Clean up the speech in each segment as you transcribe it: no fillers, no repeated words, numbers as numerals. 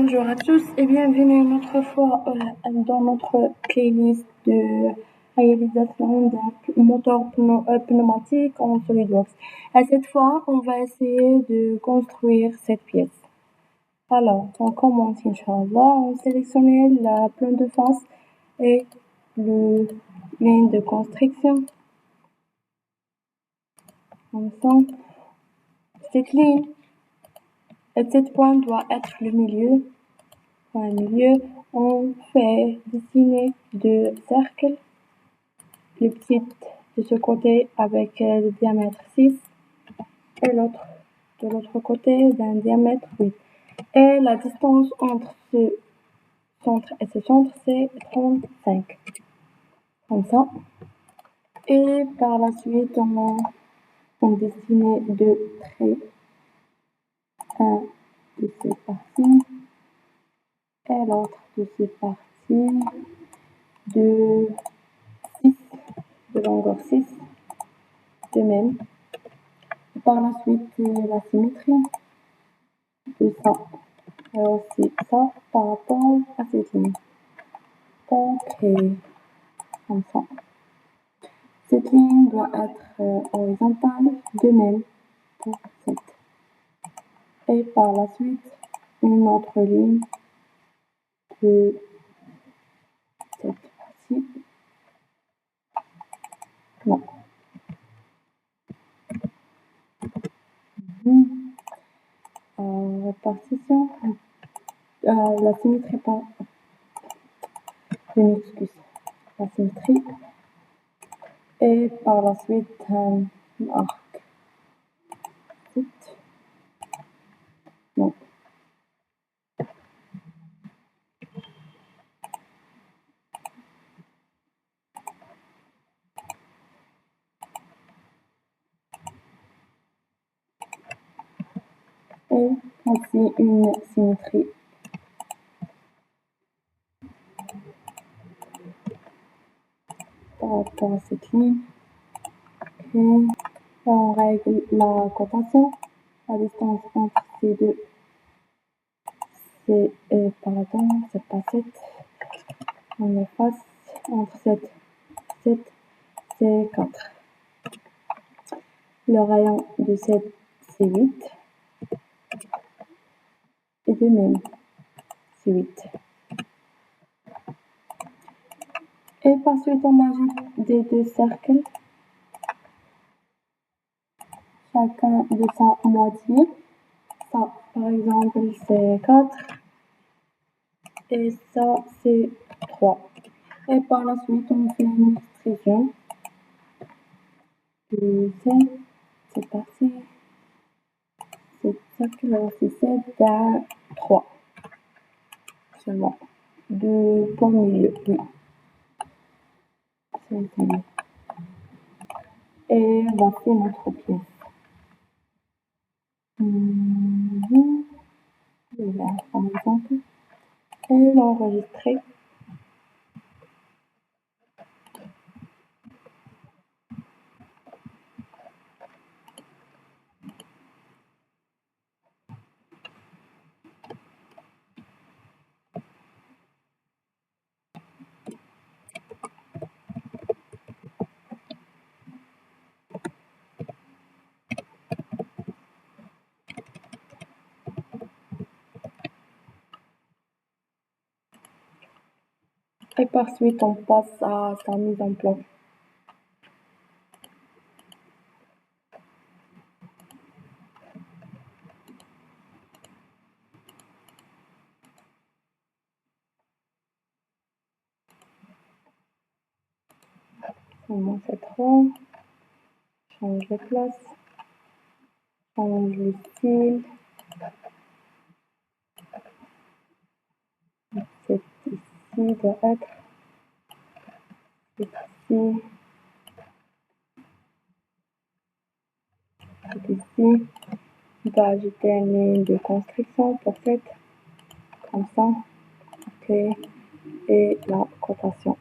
Bonjour à tous et bienvenue une autre fois dans notre playlist de réalisation d'un moteur pneumatique en SolidWorks. Et cette fois, on va essayer de construire cette pièce. Alors, on commence, Inch'Allah, on sélectionne la plan de face et le ligne de construction. Ensemble, cette ligne et cette point doit être le milieu. Au milieu, on fait dessiner deux cercles, le petit de ce côté avec le diamètre 6 et l'autre de l'autre côté d'un diamètre 8. Et la distance entre ce centre et ce centre, c'est 35. Comme ça. Et par la suite, on dessine deux traits. Un de ces parties et l'autre de ces parties de 6, de longueur 6, de même. Et par la suite, la symétrie de ça. Et aussi ça par rapport à cette ligne. Donc, comme ça. Cette ligne doit être horizontale, de même pour cette. Et par la suite, une autre ligne de cette partie. Non. Répartition. La symétrie pas. Je m'excuse. La symétrie. Et par la suite, un arc. Non. Et aussi une symétrie. Par rapport à cette ligne. Et on règle la cotation, la distance entre ces deux. C'est, c'est pas 7. On efface entre 7. 7, c'est 4. Le rayon de 7, c'est 8. Et de même, c'est 8. Et par suite, on ajoute des deux cercles, chacun de sa moitié. Ça, par exemple, c'est 4. Et ça, c'est 3. Et par la suite, on fait une extrusion. C'est parti. C'est cercle aussi, c'est à 3. Seulement. De point milieu, oui. Et voici notre pièce. Là, par exemple. Et l'enregistrer. Et par suite, on passe à sa mise en place. Seulement c'est 3. Change de place. Change le style. C'est ici, doit être. C'est ici. C'est ici. On va ajouter une ligne de construction pour cette. Comme ça. OK. Et la cotation.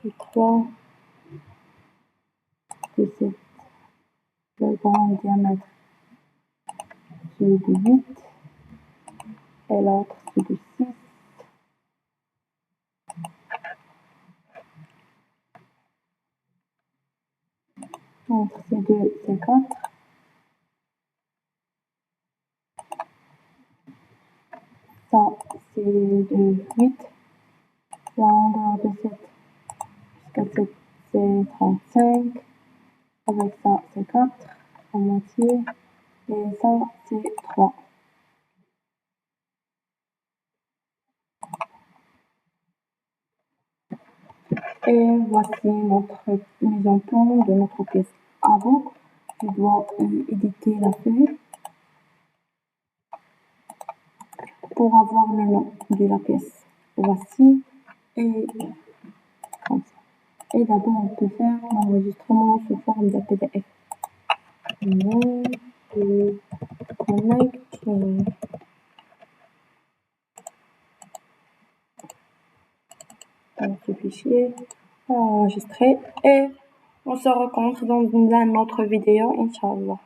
C'est 3. C'est le grand diamètre. c'est de 8 et l'autre c'est de 6. Entre ces deux, c'est 4. Ça, c'est de 8. La longueur de 7 jusqu'à 7, c'est 35. Avec ça, c'est 4, la moitié. Et ça, c'est 3. Et voici notre mise en plan de notre pièce. Avant, tu dois éditer la feuille pour avoir le nom de la pièce. Voici, et comme ça. Et d'abord, on peut faire l'enregistrement sous forme de PDF. Nom et connecting. Dans ce fichier, enregistré, et on se rencontre dans une autre vidéo, Inch'Allah.